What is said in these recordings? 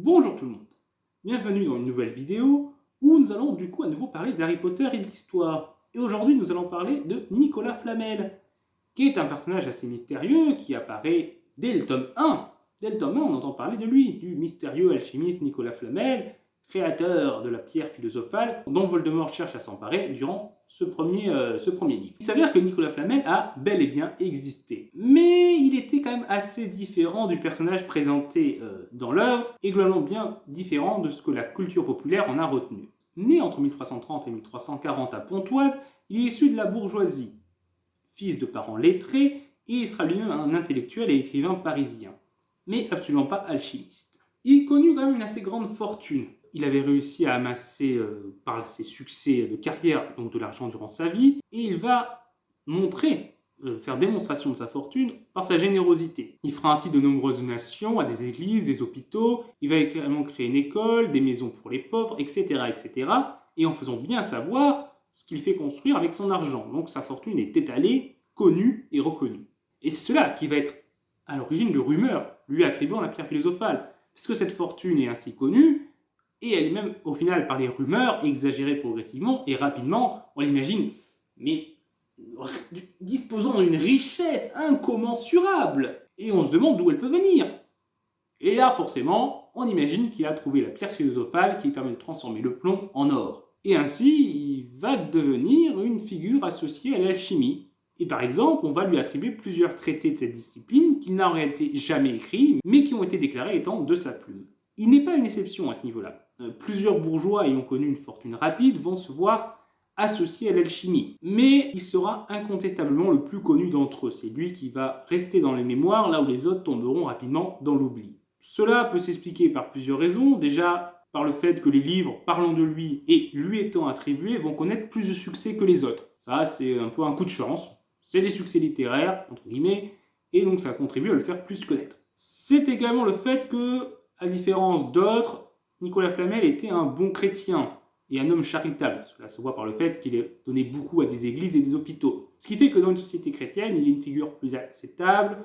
Bonjour tout le monde, bienvenue dans une nouvelle vidéo où nous allons du coup à nouveau parler d'Harry Potter et de l'histoire. Et aujourd'hui nous allons parler de Nicolas Flamel, qui est un personnage assez mystérieux qui apparaît dès le tome 1. Dès le tome 1 on entend parler de lui, du mystérieux alchimiste Nicolas Flamel, créateur de la pierre philosophale dont Voldemort cherche à s'emparer durant ce premier livre. Il s'avère que Nicolas Flamel a bel et bien existé, mais il était quand même assez différent du personnage présenté dans l'œuvre, et globalement bien différent de ce que la culture populaire en a retenu. Né entre 1330 et 1340 à Pontoise, il est issu de la bourgeoisie. Fils de parents lettrés, et il sera lui-même un intellectuel et écrivain parisien, mais absolument pas alchimiste. Il connut quand même une assez grande fortune. Il avait réussi à amasser par ses succès de carrière donc de l'argent durant sa vie, et il va faire démonstration de sa fortune par sa générosité. Il fera ainsi de nombreuses donations à des églises, des hôpitaux, il va également créer une école, des maisons pour les pauvres, etc. etc. et en faisant bien savoir ce qu'il fait construire avec son argent. Donc sa fortune est étalée, connue et reconnue. Et c'est cela qui va être à l'origine de rumeurs lui attribuant la pierre philosophale, puisque cette fortune est ainsi connue, et elle est même, au final, par les rumeurs, exagérée progressivement, et rapidement, on l'imagine, mais disposant d'une richesse incommensurable, et on se demande d'où elle peut venir. Et là, forcément, on imagine qu'il a trouvé la pierre philosophale qui permet de transformer le plomb en or. Et ainsi, il va devenir une figure associée à l'alchimie. Et par exemple, on va lui attribuer plusieurs traités de cette discipline qu'il n'a en réalité jamais écrits, mais qui ont été déclarés étant de sa plume. Il n'est pas une exception à ce niveau-là. Plusieurs bourgeois ayant connu une fortune rapide vont se voir associés à l'alchimie. Mais il sera incontestablement le plus connu d'entre eux. C'est lui qui va rester dans les mémoires, là où les autres tomberont rapidement dans l'oubli. Cela peut s'expliquer par plusieurs raisons. Déjà, par le fait que les livres parlant de lui et lui étant attribués vont connaître plus de succès que les autres. Ça, c'est un peu un coup de chance. C'est des succès littéraires, entre guillemets, et donc ça contribue à le faire plus connaître. C'est également le fait que, à différence d'autres, Nicolas Flamel était un bon chrétien et un homme charitable. Cela se voit par le fait qu'il ait donné beaucoup à des églises et des hôpitaux. Ce qui fait que dans une société chrétienne, il est une figure plus acceptable,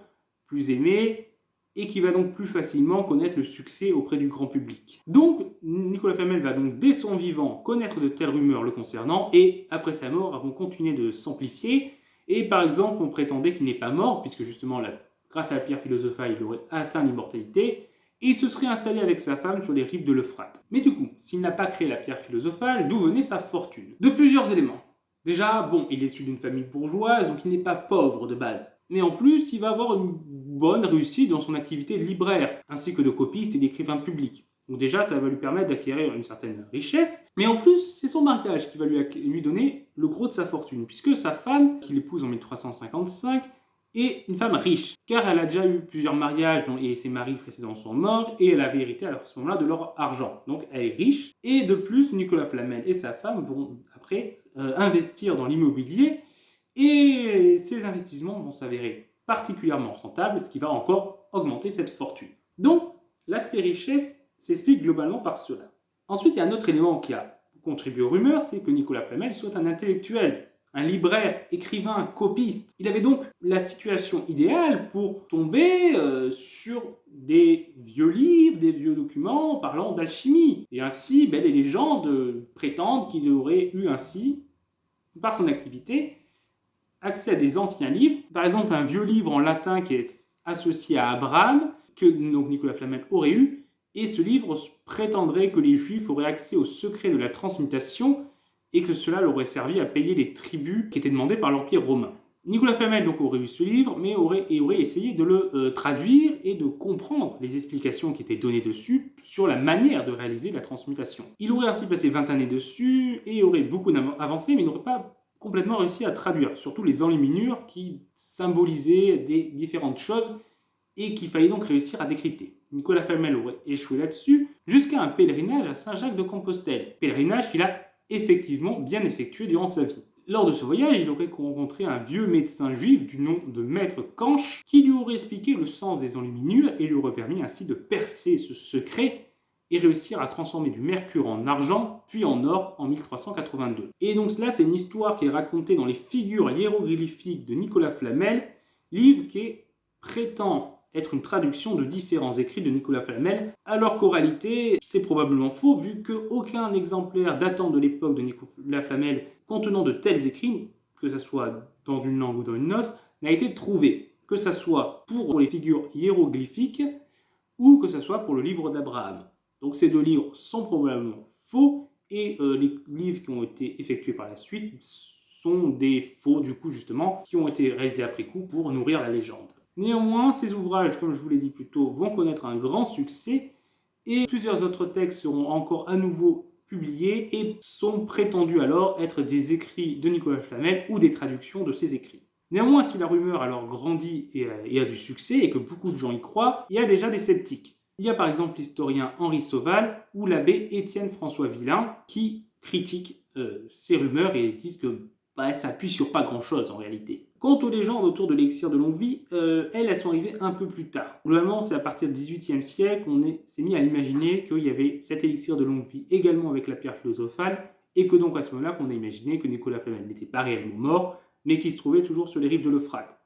plus aimée, et qui va donc plus facilement connaître le succès auprès du grand public. Donc, Nicolas Flamel va donc dès son vivant connaître de telles rumeurs le concernant, et après sa mort, elles vont continuer de s'amplifier. Et par exemple, on prétendait qu'il n'est pas mort, puisque justement, grâce à la pierre philosophale, il aurait atteint l'immortalité, et il se serait installé avec sa femme sur les rives de l'Euphrate. Mais du coup, s'il n'a pas créé la pierre philosophale, d'où venait sa fortune? De plusieurs éléments. Déjà, bon, il est issu d'une famille bourgeoise, donc il n'est pas pauvre de base. Mais en plus, il va avoir une bonne réussite dans son activité de libraire, ainsi que de copiste et d'écrivain public. Donc déjà, ça va lui permettre d'acquérir une certaine richesse. Mais en plus, c'est son mariage qui va lui donner le gros de sa fortune, puisque sa femme, qu'il épouse en 1355, est une femme riche, car elle a déjà eu plusieurs mariages et ses maris précédents sont morts, et elle avait hérité à ce moment-là de leur argent. Donc elle est riche, et de plus, Nicolas Flamel et sa femme vont après investir dans l'immobilier, et ces investissements vont s'avérer particulièrement rentables, ce qui va encore augmenter cette fortune. Donc, l'aspect richesse s'explique globalement par cela. Ensuite, il y a un autre élément qui a contribué aux rumeurs, c'est que Nicolas Flamel soit un intellectuel, un libraire, écrivain, copiste. Il avait donc la situation idéale pour tomber sur des vieux livres, des vieux documents parlant d'alchimie. Et ainsi, les légendes prétendent qu'il aurait eu ainsi, par son activité, accès à des anciens livres. Par exemple, un vieux livre en latin qui est associé à Abraham, que donc Nicolas Flamel aurait eu, et ce livre prétendrait que les Juifs auraient accès au secret de la transmutation et que cela leur aurait servi à payer les tributs qui étaient demandés par l'Empire romain. Nicolas Flamel donc aurait eu ce livre, mais aurait essayé de le traduire et de comprendre les explications qui étaient données dessus sur la manière de réaliser la transmutation. Il aurait ainsi passé 20 années dessus et aurait beaucoup avancé, mais il n'aurait pas complètement réussi à traduire, surtout les enluminures qui symbolisaient des différentes choses et qu'il fallait donc réussir à décrypter. Nicolas Flamel aurait échoué là-dessus jusqu'à un pèlerinage à Saint-Jacques-de-Compostelle, pèlerinage qu'il a effectivement bien effectué durant sa vie. Lors de ce voyage, il aurait rencontré un vieux médecin juif du nom de Maître Canche qui lui aurait expliqué le sens des enluminures et lui aurait permis ainsi de percer ce secret et réussir à transformer du mercure en argent, puis en or en 1382. Et donc cela, c'est une histoire qui est racontée dans les figures hiéroglyphiques de Nicolas Flamel, livre qui prétend être une traduction de différents écrits de Nicolas Flamel, alors qu'en réalité, c'est probablement faux, vu qu'aucun exemplaire datant de l'époque de Nicolas Flamel contenant de tels écrits, que ce soit dans une langue ou dans une autre, n'a été trouvé, que ce soit pour les figures hiéroglyphiques ou que ce soit pour le livre d'Abraham. Donc ces deux livres sont probablement faux, et les livres qui ont été effectués par la suite sont des faux, du coup, justement, qui ont été réalisés après coup pour nourrir la légende. Néanmoins, ces ouvrages, comme je vous l'ai dit plus tôt, vont connaître un grand succès, et plusieurs autres textes seront encore à nouveau publiés et sont prétendus alors être des écrits de Nicolas Flamel ou des traductions de ses écrits. Néanmoins, si la rumeur alors grandit et a du succès, et que beaucoup de gens y croient, il y a déjà des sceptiques. Il y a par exemple l'historien Henri Sauval ou l'abbé Étienne François Villain qui critiquent ces rumeurs et disent que ça appuie sur pas grand-chose en réalité. Quant aux légendes autour de l'élixir de longue vie, elles sont arrivées un peu plus tard. Globalement, c'est à partir du XVIIIe siècle qu'on s'est mis à imaginer qu'il y avait cet élixir de longue vie également avec la pierre philosophale, et que donc à ce moment-là qu'on a imaginé que Nicolas Flamel n'était pas réellement mort, mais qu'il se trouvait toujours sur les rives de l'Euphrate.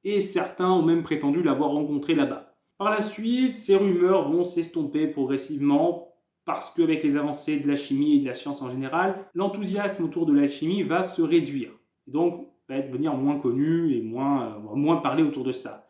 Et certains ont même prétendu l'avoir rencontré là-bas. Par la suite, ces rumeurs vont s'estomper progressivement parce qu'avec les avancées de la chimie et de la science en général, l'enthousiasme autour de l'alchimie va se réduire. Donc, va devenir moins connu et moins parlé autour de ça.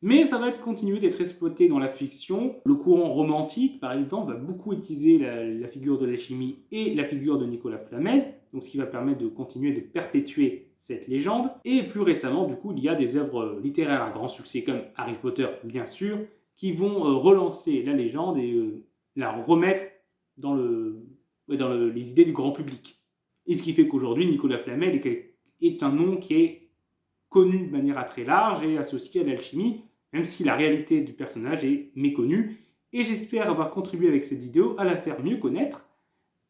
Mais ça va continuer d'être exploité dans la fiction. Le courant romantique, par exemple, va beaucoup utiliser la figure de l'alchimie et la figure de Nicolas Flamel, donc ce qui va permettre de continuer de perpétuer cette légende. Et plus récemment, du coup, il y a des œuvres littéraires à grand succès, comme Harry Potter, bien sûr, qui vont relancer la légende et la remettre dans les idées du grand public. Et ce qui fait qu'aujourd'hui, Nicolas Flamel est un nom qui est connu de manière très large et associé à l'alchimie, même si la réalité du personnage est méconnue. Et j'espère avoir contribué avec cette vidéo à la faire mieux connaître.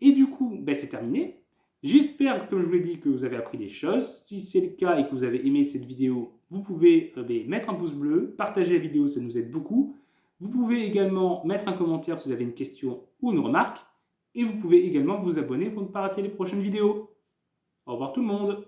Et du coup, c'est terminé. J'espère, comme je vous l'ai dit, que vous avez appris des choses. Si c'est le cas et que vous avez aimé cette vidéo, vous pouvez mettre un pouce bleu, partager la vidéo, ça nous aide beaucoup. Vous pouvez également mettre un commentaire si vous avez une question ou une remarque. Et vous pouvez également vous abonner pour ne pas rater les prochaines vidéos. Au revoir tout le monde!